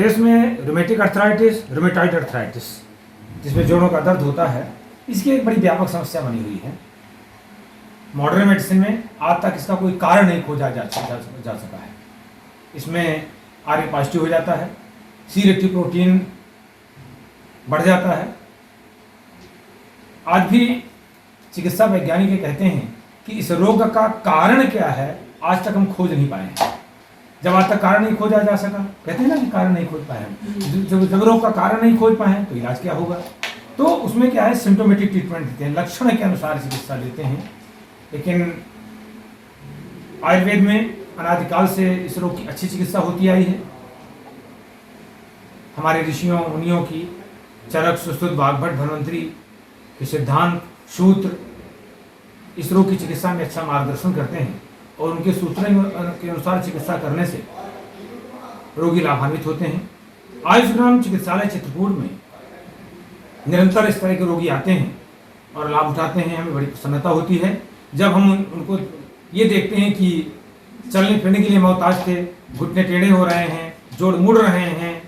Case में rheumatic arthritis, rheumatoid arthritis, जिसमें जोड़ों का दर्द होता है, इसकी एक बड़ी व्यापक समस्या बनी हुई है। मॉडर्न मेडिसिन में आज तक इसका कोई कारण नहीं खोजा जा सका है। इसमें आरए पॉजिटिव हो जाता है, सी रिएक्टिव प्रोटीन बढ़ जाता है। आज भी चिकित्सा वैज्ञानिक कहते हैं कि इस रोग का कारण क्या है, आज तक हम खोज नहीं पाए हैं। जब आज तक कारण नहीं खोजा जा सका, कहते हैं ना कि कारण नहीं खोज पाए हम, जब रोग का कारण नहीं खोज पाए तो इलाज क्या होगा। तो उसमें क्या है, सिम्टोमेटिक ट्रीटमेंट देते हैं, लक्षण के अनुसार चिकित्सा देते हैं। लेकिन आयुर्वेद में अनादिकाल से इस रोग की अच्छी चिकित्सा होती आई है। हमारे ऋषियों मुनियों की चरक, सुश्रुत, वाग्भट, धन्वंतरी के सिद्धांत, सूत्र इस रोग की चिकित्सा में अच्छा मार्गदर्शन करते हैं और उनके सूत्रों के अनुसार चिकित्सा करने से रोगी लाभान्वित होते हैं। आयुष्ग्राम चिकित्सालय चित्रकूट में निरंतर इस तरह के रोगी आते हैं और लाभ उठाते हैं। हमें बड़ी प्रसन्नता होती है जब हम उनको ये देखते हैं कि चलने फिरने के लिए मोहताज थे, घुटने टेढ़े हो रहे हैं, जोड़ मुड़ रहे हैं,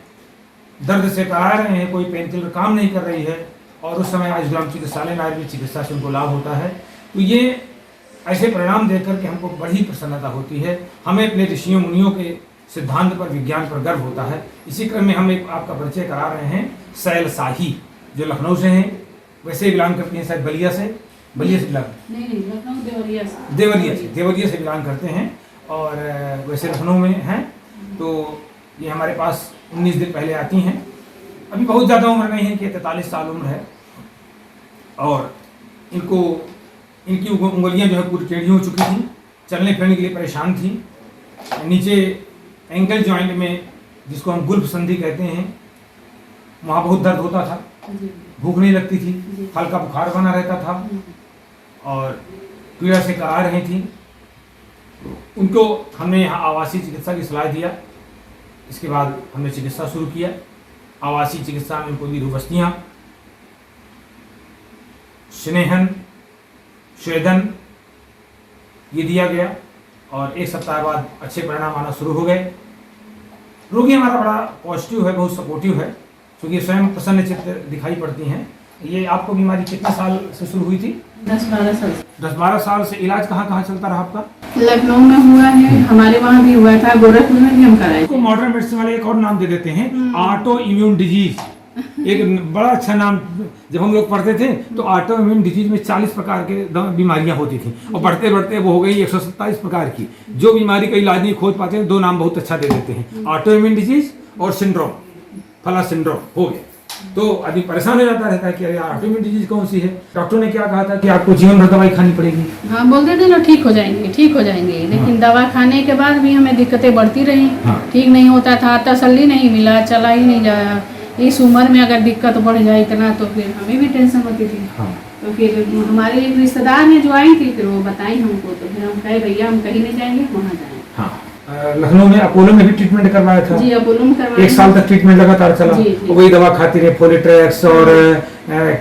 दर्द से करा रहे हैं, कोई पेन किलर काम नहीं कर रही है, और उस समय आयुष्ग्राम चिकित्सालय में आयुर्वेद चिकित्सा से उनको लाभ होता है। तो ये ऐसे परिणाम देख करके हमको बड़ी प्रसन्नता होती है। हमें अपने ऋषियों मुनियों के सिद्धांत पर, विज्ञान पर गर्व होता है। इसी क्रम में हम एक आपका परिचय करा रहे हैं सैल शाही, जो लखनऊ से हैं, वैसे बिलोंग करती हैं शायद बलिया से बिलोंग नहीं, लखनऊ देवरिया से बिलोंग करते हैं और वैसे लखनऊ में हैं। तो ये हमारे पास 19 दिन पहले आती हैं। अभी बहुत ज़्यादा उम्र नहीं है कि 43 साल उम्र है और इनकी उंगलियां जो है पूरी टेढ़ी हो चुकी थी, चलने फिरने के लिए परेशान थी। नीचे एंकल जॉइंट में, जिसको हम गुल्फ संधि कहते हैं, वहाँ बहुत दर्द होता था, भूख नहीं लगती थी, हल्का बुखार बना रहता था और पीड़ा से करा रही थी। उनको हमने यहाँ आवासीय चिकित्सा की सलाह दिया। इसके बाद हमने चिकित्सा शुरू किया। आवासीय चिकित्सा में उनको नीरुबस्तियाँ, स्नेहन, स्वेदन ये दिया गया और एक सप्ताह बाद अच्छे परिणाम आना शुरू हो गए। रोगी हमारा बड़ा पॉजिटिव है, बहुत सपोर्टिव है, क्योंकि स्वयं प्रसन्न चित्त दिखाई पड़ती हैं। ये आपको बीमारी कितने साल से शुरू हुई थी? 10-12 साल। 10-12 साल से। इलाज कहाँ चलता रहा आपका? लखनऊ में हुआ है, हमारे वहाँ भी हुआ था, गोरखपुर में भी हम कराए। इसको मॉडर्न मेडिसिन वाले एक और नाम दे देते हैं, ऑटो इम्यून डिजीज। एक बड़ा अच्छा नाम। जब हम लोग पढ़ते थे तो ऑटो इम्यून डिजीज में 40 प्रकार के बीमारियां होती थी और बढ़ते बढ़ते वो हो गई 127 प्रकार की। जो बीमारी का इलाज नहीं खोज पाते हैं, 2 नाम बहुत अच्छा दे देते हैं, ऑटो इम्यून डिजीज और सिंड्रोम, फला सिंड्रोम हो गया। तो आदमी परेशान हो जाता रहता है कि अरे ऑटो इम्यून डिजीज कौन सी है। डॉक्टर ने क्या कहा था कि आपको जीवन भर दवाई खानी पड़ेगी। हाँ, बोलते थे ना ठीक हो जाएंगे, लेकिन दवा खाने के बाद भी हमें दिक्कतें बढ़ती रही। ठीक नहीं होता था, तसल्ली नहीं मिला, चला ही नहीं जाया। इस उम्र में अगर दिक्कत बढ़ जाए इतना तो फिर हमें भी टेंशन होती थी। तो फिर हमारे एक रिश्तेदार ने जो आई थी, फिर वो बताई हमको, तो फिर हम कहे भैया हम कहीं नहीं जाएंगे, वहाँ जाएंगे। लखनऊ में अपोलो में भी ट्रीटमेंट करवाया था? जी, अपोलो में करवाया। 1 साल तक ट्रीटमेंट लगातार चला। वही दवा खाती रहे, फोलिट्रेक्स और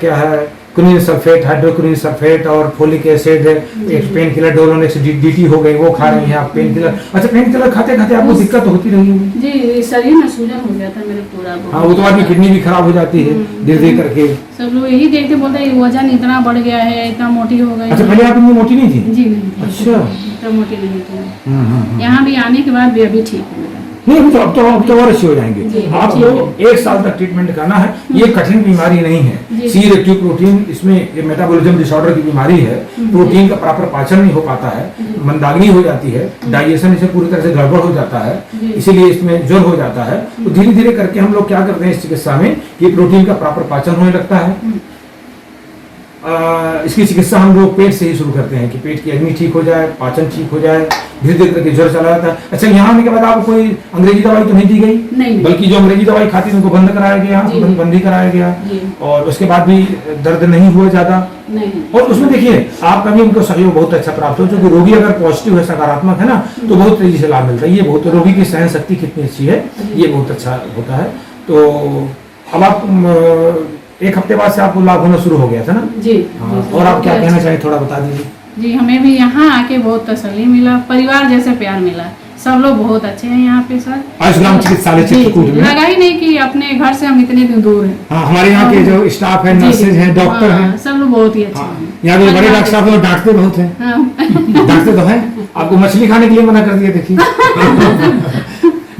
क्या है, क्विनिन सल्फेट, हाइड्रोक्विनिन सल्फेट और फोलिक एसिड, एक पेन किलर डोलोनेक्स डीटी हो गई, वो खा रही हैं आप पेन किलर। अच्छा, पेन किलर खाते खाते आपको दिक्कत होती रही होगी? जी, शरीर में सूजन हो गया था मेरे पूरा। हाँ, वो तो आदमी किडनी भी खराब हो जाती है धीरे करके। सब लोग यही देखते बोलते हैं वजन इतना बढ़ गया है, इतना मोटी हो गई। अच्छा, पहले आप इतनी मोटी नहीं थी? जी नहीं। अच्छा, इतना मोटी नहीं थी। यहाँ भी आने के बाद भी अभी ठीक है। नहीं, तो अब तो और अच्छे हो जाएंगे। आपको 1 साल तक ट्रीटमेंट करना है। ये कठिन बीमारी नहीं है। सी रिएक्टिव प्रोटीन, इसमें मेटाबॉलिज्म डिसऑर्डर की बीमारी है। प्रोटीन का प्रॉपर पाचन नहीं हो पाता है, मंदाग्नि हो जाती है, डाइजेशन इसे पूरी तरह से गड़बड़ हो जाता है, इसीलिए इसमें ज्वर हो जाता है। तो धीरे धीरे करके हम लोग क्या करते हैं इस चिकित्सा में कि प्रोटीन का प्रॉपर पाचन होने लगता है। इसकी चिकित्सा हम लोग पेट से ही शुरू करते हैं कि पेट की अग्नि ठीक हो जाए, पाचन ठीक हो जाए, धीरे धीरे करके ज्वर चला जाता है। अच्छा, यहाँ आने के बाद आपको कोई अंग्रेजी दवाई तो नहीं दी गई? नहीं, बल्कि जो अंग्रेजी दवाई खाती थी उनको बंद कराया गया, बंद ही कराया गया और उसके बाद भी दर्द नहीं हुआ ज्यादा। और उसमें देखिए आपका भी उनको सहयोग बहुत अच्छा प्राप्त हो, क्योंकि रोगी अगर पॉजिटिव है, सकारात्मक है ना, तो बहुत तेजी से लाभ मिलता है। ये बहुत, रोगी की सहन शक्ति कितनी अच्छी है, ये बहुत अच्छा होता है। तो अब आप 1 हफ्ते बाद से आपको लाभ होना शुरू हो गया था ना? जी। और आप क्या कहना चाहें, थोड़ा बता दीजिए। जी, हमें भी यहाँ आके बहुत तसल्ली मिला, परिवार जैसे प्यार मिला। सब लोग बहुत अच्छे हैं यहाँ पे सर। आयुष्ग्राम चिकित्सालय जी, चित्रकूट में लगा ही नहीं कि अपने घर से हम इतने दिन दूर हैं। हाँ, हमारे यहाँ के जो स्टाफ है, जी, नर्सेज हैं, डॉक्टर हाँ, हैं, सब लोग बहुत ही अच्छे हाँ, हैं। यहाँ के बड़े डॉक्टर साहब लोग डांटते बहुत हैं। हाँ। डांटते तो हैं, आपको मछली खाने के लिए मना कर दिया, देखिए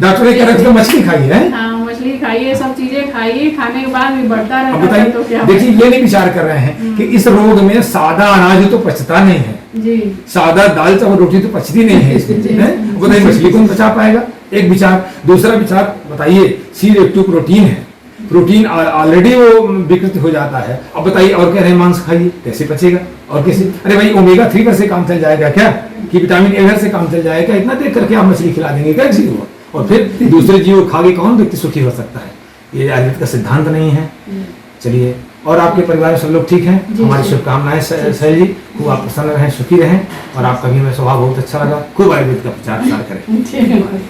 डॉक्टर ने कह रखा मछली खाइए है। हाँ, मछली खाइए, सब चीजें खाइए, खाने के बाद भी बढ़ता अब रहता है तो बताइए, क्या। देखिए ये नहीं विचार कर रहे हैं कि इस रोग में सादा अनाज तो पचता नहीं है, जी सादा दाल चावल रोटी तो पचती नहीं है इसमें, हैं? बताइए मछली कौन पचा पाएगा, एक विचार। दूसरा विचार बताइए, C-reactive प्रोटीन है, प्रोटीन ऑलरेडी वो विकृत हो जाता है, अब बताइए और कह रहे हैं मांस खाइए, कैसे पचेगा और कैसे। अरे भाई ओमेगा 3 से काम चल जाएगा क्या, कि विटामिन ए से काम चल जाएगा, इतना देख करके आप मछली खिला देंगे क्या किसी को, और फिर दूसरे जीव खा के कौन व्यक्ति सुखी हो सकता है। ये आयुर्वेद का सिद्धांत नहीं है। चलिए, और आपके परिवार में सब लोग ठीक हैं, हमारी शुभकामनाएं सहेल जी, खूब आप प्रसन्न रहें, सुखी रहें, और आपका भी हमें स्वभाव बहुत अच्छा लगा, खूब आयुर्वेद का प्रचार प्रसार करें।